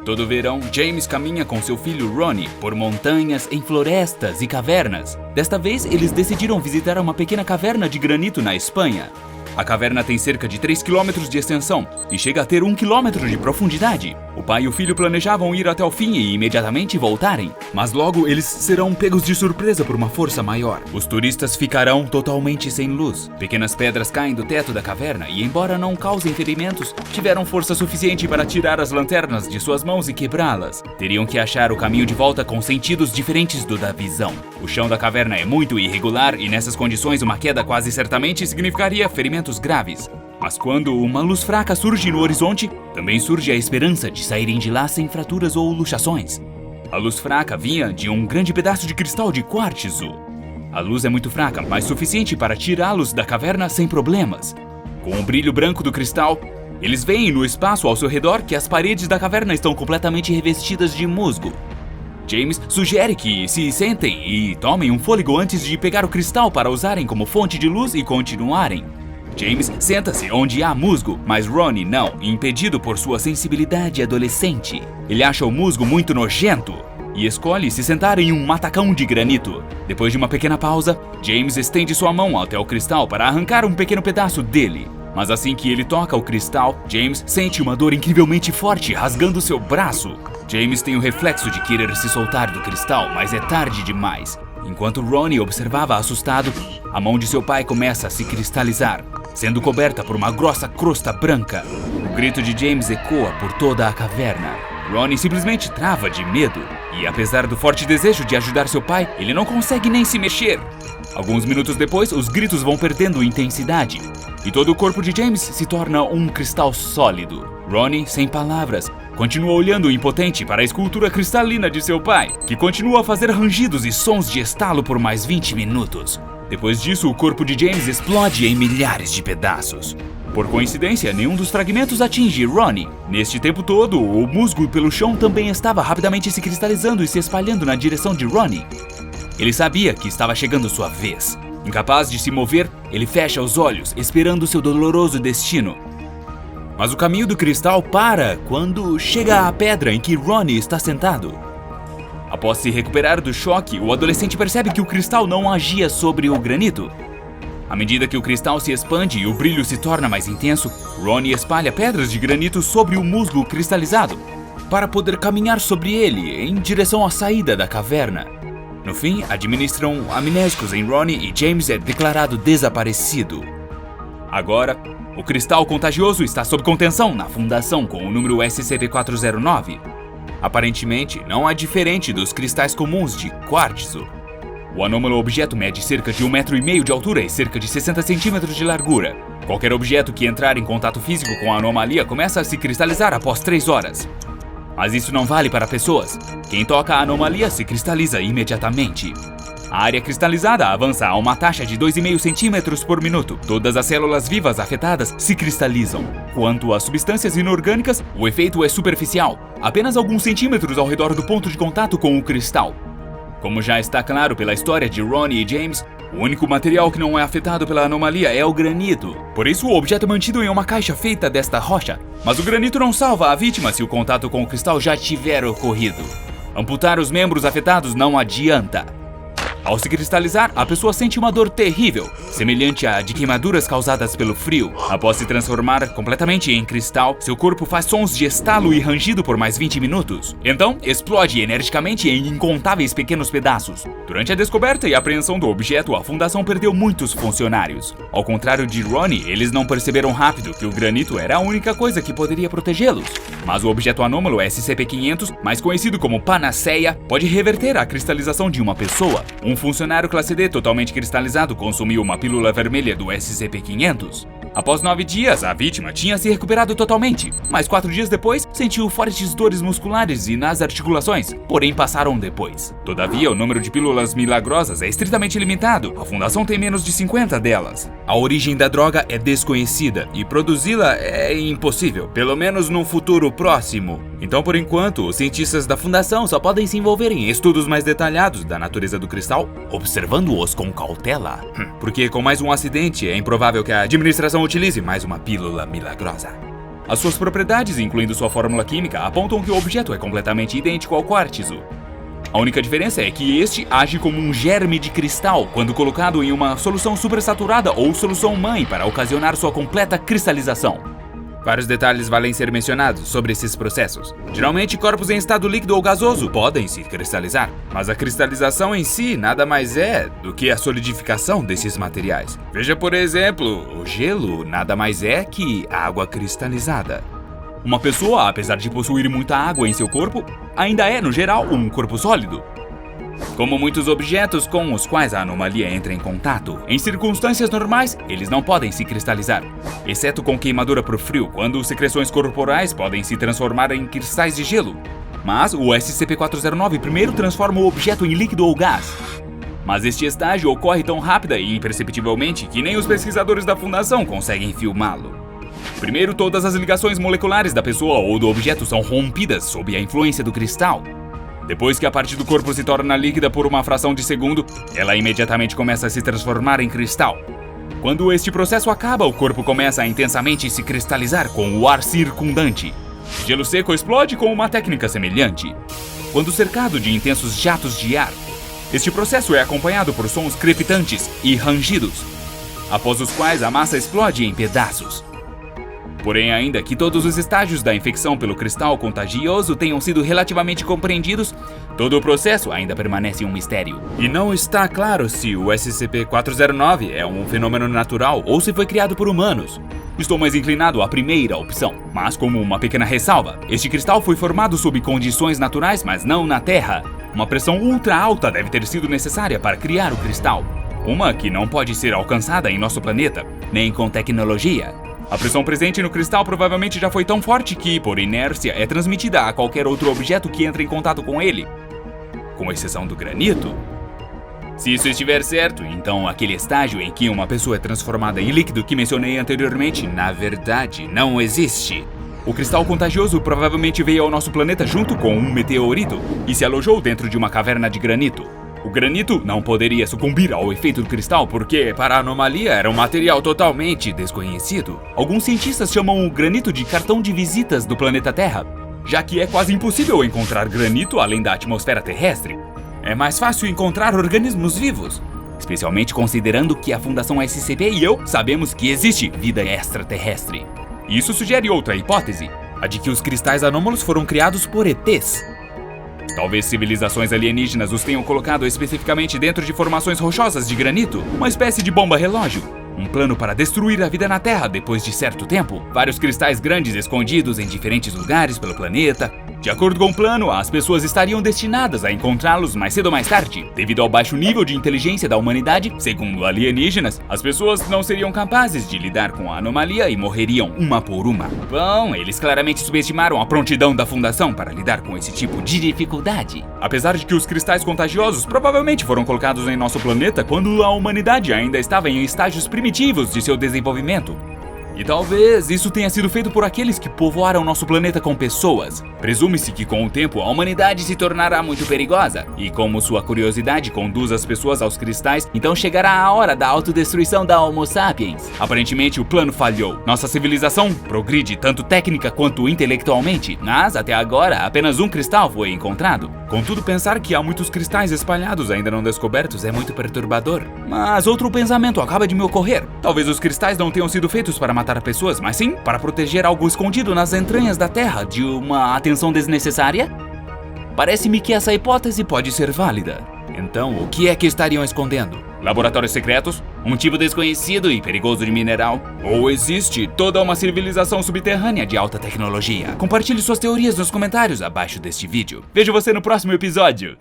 Todo verão, James caminha com seu filho Ronnie por montanhas, em florestas e cavernas. Desta vez, eles decidiram visitar uma pequena caverna de granito na Espanha. A caverna tem cerca de 3 km de extensão e chega a ter 1 km de profundidade. O pai e o filho planejavam ir até o fim e imediatamente voltarem, mas logo eles serão pegos de surpresa por uma força maior. Os turistas ficarão totalmente sem luz. Pequenas pedras caem do teto da caverna e, embora não causem ferimentos, tiveram força suficiente para tirar as lanternas de suas mãos e quebrá-las. Teriam que achar o caminho de volta com sentidos diferentes do da visão. O chão da caverna é muito irregular e, nessas condições, uma queda quase certamente significaria ferimentos graves. Mas quando uma luz fraca surge no horizonte, também surge a esperança de saírem de lá sem fraturas ou luxações. A luz fraca vinha de um grande pedaço de cristal de quartzo. A luz é muito fraca, mas suficiente para tirá-los da caverna sem problemas. Com o brilho branco do cristal, eles veem no espaço ao seu redor que as paredes da caverna estão completamente revestidas de musgo. James sugere que se sentem e tomem um fôlego antes de pegar o cristal para usarem como fonte de luz e continuarem. James senta-se onde há musgo, mas Ronnie não, impedido por sua sensibilidade adolescente. Ele acha o musgo muito nojento e escolhe se sentar em um matacão de granito. Depois de uma pequena pausa, James estende sua mão até o cristal para arrancar um pequeno pedaço dele. Mas assim que ele toca o cristal, James sente uma dor incrivelmente forte rasgando seu braço. James tem o reflexo de querer se soltar do cristal, mas é tarde demais. Enquanto Ronnie observava assustado, a mão de seu pai começa a se cristalizar, sendo coberta por uma grossa crosta branca. O grito de James ecoa por toda a caverna. Ronnie simplesmente trava de medo e, apesar do forte desejo de ajudar seu pai, ele não consegue nem se mexer. Alguns minutos depois, os gritos vão perdendo intensidade e todo o corpo de James se torna um cristal sólido. Ronnie, sem palavras, continua olhando impotente para a escultura cristalina de seu pai, que continua a fazer rangidos e sons de estalo por mais 20 minutos. Depois disso, o corpo de James explode em milhares de pedaços. Por coincidência, nenhum dos fragmentos atinge Ronnie. Neste tempo todo, o musgo pelo chão também estava rapidamente se cristalizando e se espalhando na direção de Ronnie. Ele sabia que estava chegando sua vez. Incapaz de se mover, ele fecha os olhos, esperando seu doloroso destino. Mas o caminho do cristal para quando chega à pedra em que Ronnie está sentado. Após se recuperar do choque, o adolescente percebe que o cristal não agia sobre o granito. À medida que o cristal se expande e o brilho se torna mais intenso, Ronnie espalha pedras de granito sobre o musgo cristalizado, para poder caminhar sobre ele em direção à saída da caverna. No fim, administram amnésicos em Ronnie e James é declarado desaparecido. Agora, o cristal contagioso está sob contenção na fundação com o número SCP-409. Aparentemente, não é diferente dos cristais comuns de quartzo. O anômalo objeto mede cerca de 1,5 metro de altura e cerca de 60 centímetros de largura. Qualquer objeto que entrar em contato físico com a anomalia começa a se cristalizar após 3 horas. Mas isso não vale para pessoas. Quem toca a anomalia se cristaliza imediatamente. A área cristalizada avança a uma taxa de 2,5 centímetros por minuto. Todas as células vivas afetadas se cristalizam. Quanto às substâncias inorgânicas, o efeito é superficial, apenas alguns centímetros ao redor do ponto de contato com o cristal. Como já está claro pela história de Ronnie e James, o único material que não é afetado pela anomalia é o granito. Por isso, o objeto é mantido em uma caixa feita desta rocha. Mas o granito não salva a vítima se o contato com o cristal já tiver ocorrido. Amputar os membros afetados não adianta. Ao se cristalizar, a pessoa sente uma dor terrível, semelhante à de queimaduras causadas pelo frio. Após se transformar completamente em cristal, seu corpo faz sons de estalo e rangido por mais 20 minutos. Então, explode energicamente em incontáveis pequenos pedaços. Durante a descoberta e apreensão do objeto, a fundação perdeu muitos funcionários. Ao contrário de Ronnie, eles não perceberam rápido que o granito era a única coisa que poderia protegê-los. Mas o objeto anômalo SCP-500, mais conhecido como Panaceia, pode reverter a cristalização de uma pessoa. Um funcionário classe D totalmente cristalizado consumiu uma pílula vermelha do SCP-500. Após 9 dias, a vítima tinha se recuperado totalmente, mas 4 dias depois, sentiu fortes dores musculares e nas articulações, porém passaram depois. Todavia, o número de pílulas milagrosas é estritamente limitado, a fundação tem menos de 50 delas. A origem da droga é desconhecida e produzi-la é impossível, pelo menos num futuro próximo. Então, por enquanto, os cientistas da fundação só podem se envolver em estudos mais detalhados da natureza do cristal, observando-os com cautela. Porque com mais um acidente, é improvável que a administração utilize mais uma pílula milagrosa. As suas propriedades, incluindo sua fórmula química, apontam que o objeto é completamente idêntico ao quartzo. A única diferença é que este age como um germe de cristal quando colocado em uma solução supersaturada ou solução mãe para ocasionar sua completa cristalização. Vários detalhes valem ser mencionados sobre esses processos. Geralmente, corpos em estado líquido ou gasoso podem se cristalizar, mas a cristalização em si nada mais é do que a solidificação desses materiais. Veja, por exemplo, o gelo nada mais é que água cristalizada. Uma pessoa, apesar de possuir muita água em seu corpo, ainda é, no geral, um corpo sólido. Como muitos objetos com os quais a anomalia entra em contato, em circunstâncias normais, eles não podem se cristalizar, exceto com queimadura por frio, quando secreções corporais podem se transformar em cristais de gelo. Mas o SCP-409 primeiro transforma o objeto em líquido ou gás. Mas este estágio ocorre tão rápida e imperceptivelmente que nem os pesquisadores da Fundação conseguem filmá-lo. Primeiro, todas as ligações moleculares da pessoa ou do objeto são rompidas sob a influência do cristal. Depois que a parte do corpo se torna líquida por uma fração de segundo, ela imediatamente começa a se transformar em cristal. Quando este processo acaba, o corpo começa a intensamente se cristalizar com o ar circundante. Gelo seco explode com uma técnica semelhante. Quando cercado de intensos jatos de ar, este processo é acompanhado por sons crepitantes e rangidos, após os quais a massa explode em pedaços. Porém, ainda que todos os estágios da infecção pelo cristal contagioso tenham sido relativamente compreendidos, todo o processo ainda permanece um mistério. E não está claro se o SCP-409 é um fenômeno natural ou se foi criado por humanos. Estou mais inclinado à primeira opção, mas como uma pequena ressalva, este cristal foi formado sob condições naturais, mas não na Terra. Uma pressão ultra alta deve ter sido necessária para criar o cristal, uma que não pode ser alcançada em nosso planeta, nem com tecnologia. A pressão presente no cristal provavelmente já foi tão forte que, por inércia, é transmitida a qualquer outro objeto que entre em contato com ele, com exceção do granito. Se isso estiver certo, então aquele estágio em que uma pessoa é transformada em líquido que mencionei anteriormente, na verdade, não existe. O cristal contagioso provavelmente veio ao nosso planeta junto com um meteorito e se alojou dentro de uma caverna de granito. O granito não poderia sucumbir ao efeito do cristal porque, para a anomalia, era um material totalmente desconhecido. Alguns cientistas chamam o granito de cartão de visitas do planeta Terra, já que é quase impossível encontrar granito além da atmosfera terrestre. É mais fácil encontrar organismos vivos, especialmente considerando que a Fundação SCP e eu sabemos que existe vida extraterrestre. Isso sugere outra hipótese, a de que os cristais anômalos foram criados por ETs. Talvez civilizações alienígenas os tenham colocado especificamente dentro de formações rochosas de granito, uma espécie de bomba-relógio. Um plano para destruir a vida na Terra depois de certo tempo. Vários cristais grandes escondidos em diferentes lugares pelo planeta. De acordo com o plano, as pessoas estariam destinadas a encontrá-los mais cedo ou mais tarde. Devido ao baixo nível de inteligência da humanidade, segundo alienígenas, as pessoas não seriam capazes de lidar com a anomalia e morreriam uma por uma. Bom, eles claramente subestimaram a prontidão da Fundação para lidar com esse tipo de dificuldade. Apesar de que os cristais contagiosos provavelmente foram colocados em nosso planeta quando a humanidade ainda estava em estágios primitivos de seu desenvolvimento. E talvez isso tenha sido feito por aqueles que povoaram nosso planeta com pessoas. Presume-se que com o tempo a humanidade se tornará muito perigosa, e como sua curiosidade conduz as pessoas aos cristais, então chegará a hora da autodestruição da Homo sapiens. Aparentemente o plano falhou. Nossa civilização progride tanto técnica quanto intelectualmente, mas até agora apenas um cristal foi encontrado. Contudo, pensar que há muitos cristais espalhados ainda não descobertos é muito perturbador. Mas outro pensamento acaba de me ocorrer. Talvez os cristais não tenham sido feitos para matar pessoas, mas sim para proteger algo escondido nas entranhas da Terra de uma atenção desnecessária? Parece-me que essa hipótese pode ser válida. Então, o que é que estariam escondendo? Laboratórios secretos? Um tipo desconhecido e perigoso de mineral? Ou existe toda uma civilização subterrânea de alta tecnologia? Compartilhe suas teorias nos comentários abaixo deste vídeo. Vejo você no próximo episódio!